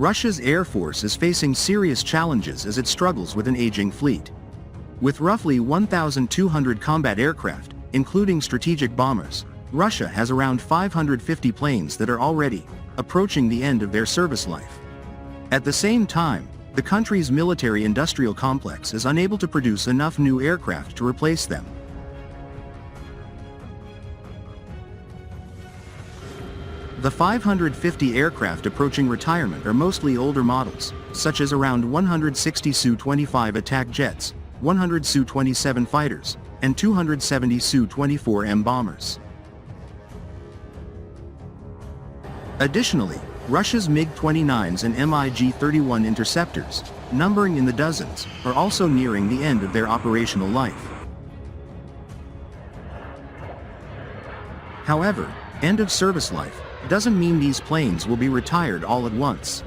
Russia's Air Force is facing serious challenges as it struggles with an aging fleet. With roughly 1,200 combat aircraft, including strategic bombers, Russia has around 550 planes that are already approaching the end of their service life. At the same time, the country's military-industrial complex is unable to produce enough new aircraft to replace them. The 550 aircraft approaching retirement are mostly older models, such as around 160 Su-25 attack jets, 100 Su-27 fighters, and 270 Su-24M bombers. Additionally, Russia's MiG-29s and MiG-31 interceptors, numbering in the dozens, are also nearing the end of their operational life. However, end of service life doesn't mean these planes will be retired all at once.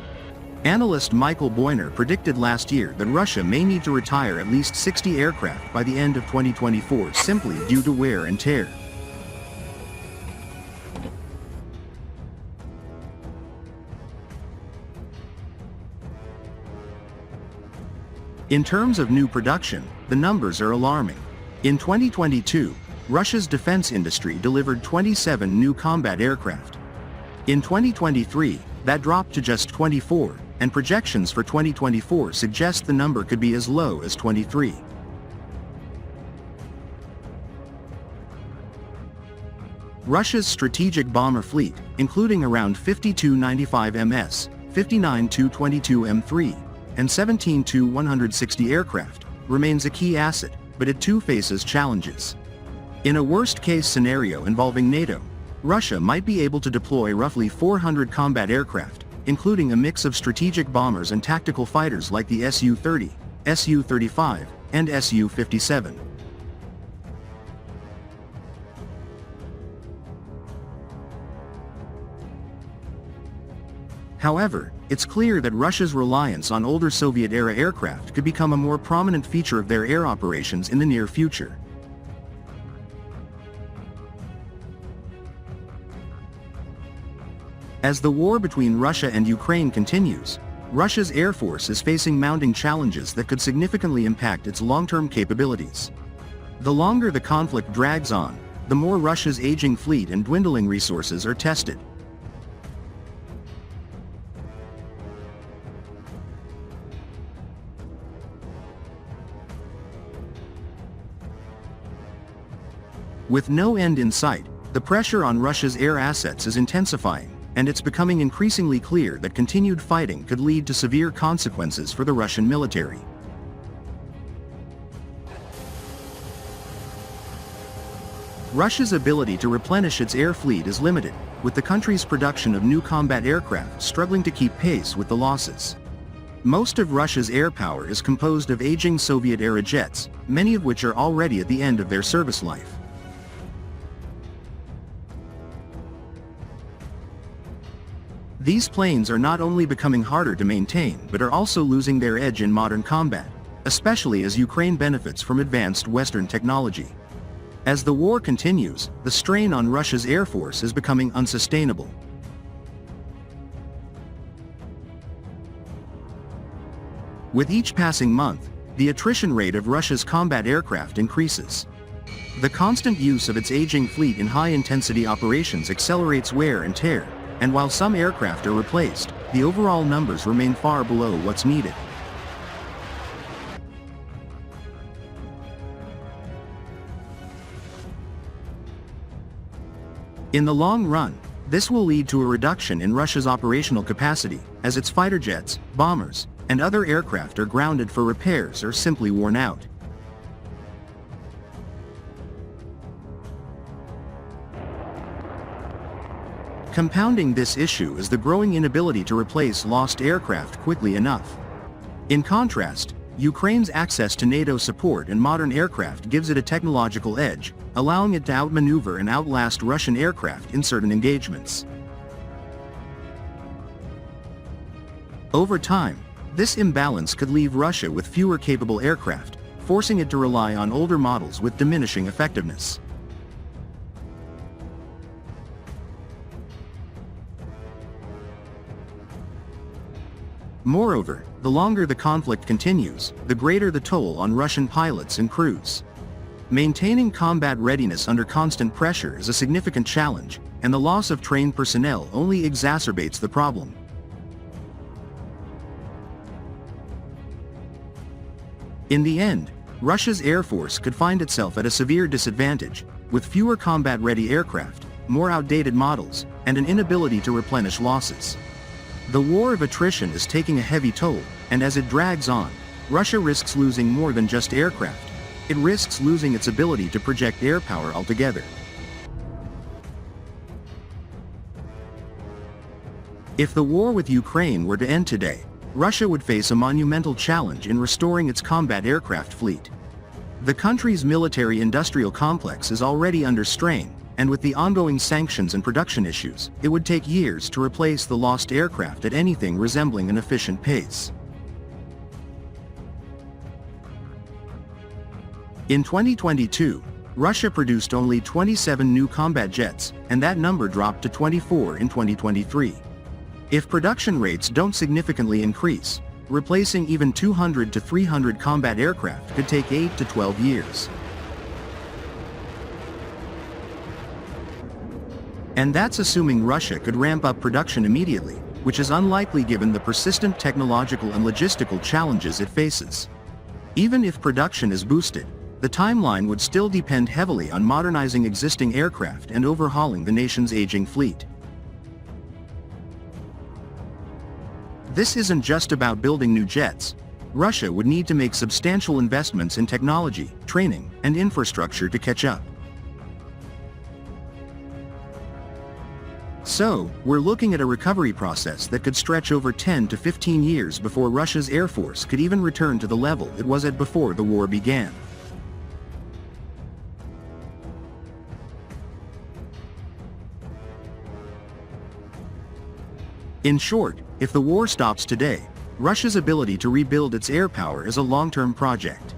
Analyst Michael Boyner predicted last year that Russia may need to retire at least 60 aircraft by the end of 2024 simply due to wear and tear. In terms of new production, the numbers are alarming. In 2022, Russia's defense industry delivered 27 new combat aircraft. In 2023, that dropped to just 24, and projections for 2024 suggest the number could be as low as 23. Russia's strategic bomber fleet, including around 52 95MS, 59 Tu-22 M3, and 17 Tu-160 aircraft, remains a key asset, but it too faces challenges. In a worst-case scenario involving NATO, Russia might be able to deploy roughly 400 combat aircraft, including a mix of strategic bombers and tactical fighters like the Su-30, Su-35, and Su-57. However, it's clear that Russia's reliance on older Soviet-era aircraft could become a more prominent feature of their air operations in the near future. As the war between Russia and Ukraine continues, Russia's Air Force is facing mounting challenges that could significantly impact its long-term capabilities. The longer the conflict drags on, the more Russia's aging fleet and dwindling resources are tested. With no end in sight, the pressure on Russia's air assets is intensifying, and it's becoming increasingly clear that continued fighting could lead to severe consequences for the Russian military. Russia's ability to replenish its air fleet is limited, with the country's production of new combat aircraft struggling to keep pace with the losses. Most of Russia's air power is composed of aging Soviet-era jets, many of which are already at the end of their service life. These planes are not only becoming harder to maintain but are also losing their edge in modern combat, especially as Ukraine benefits from advanced Western technology. As the war continues, the strain on Russia's Air Force is becoming unsustainable. With each passing month, the attrition rate of Russia's combat aircraft increases. The constant use of its aging fleet in high-intensity operations accelerates wear and tear, and while some aircraft are replaced, the overall numbers remain far below what's needed. In the long run, this will lead to a reduction in Russia's operational capacity, as its fighter jets, bombers, and other aircraft are grounded for repairs or simply worn out. Compounding this issue is the growing inability to replace lost aircraft quickly enough. In contrast, Ukraine's access to NATO support and modern aircraft gives it a technological edge, allowing it to outmaneuver and outlast Russian aircraft in certain engagements. Over time, this imbalance could leave Russia with fewer capable aircraft, forcing it to rely on older models with diminishing effectiveness. Moreover, the longer the conflict continues, the greater the toll on Russian pilots and crews. Maintaining combat readiness under constant pressure is a significant challenge, and the loss of trained personnel only exacerbates the problem. In the end, Russia's Air Force could find itself at a severe disadvantage, with fewer combat-ready aircraft, more outdated models, and an inability to replenish losses. The war of attrition is taking a heavy toll, and as it drags on, Russia risks losing more than just aircraft. It risks losing its ability to project air power altogether. If the war with Ukraine were to end today, Russia would face a monumental challenge in restoring its combat aircraft fleet. The country's military-industrial complex is already under strain, and with the ongoing sanctions and production issues, it would take years to replace the lost aircraft at anything resembling an efficient pace. In 2022, Russia produced only 27 new combat jets, and that number dropped to 24 in 2023. If production rates don't significantly increase, replacing even 200 to 300 combat aircraft could take 8 to 12 years. And that's assuming Russia could ramp up production immediately, which is unlikely given the persistent technological and logistical challenges it faces. Even if production is boosted, the timeline would still depend heavily on modernizing existing aircraft and overhauling the nation's aging fleet. This isn't just about building new jets. Russia would need to make substantial investments in technology, training, and infrastructure to catch up. So, we're looking at a recovery process that could stretch over 10 to 15 years before Russia's Air Force could even return to the level it was at before the war began. In short, if the war stops today, Russia's ability to rebuild its air power is a long-term project.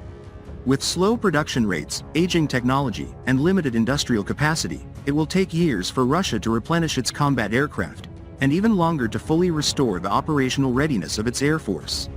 With slow production rates, aging technology, and limited industrial capacity, it will take years for Russia to replenish its combat aircraft, and even longer to fully restore the operational readiness of its air force.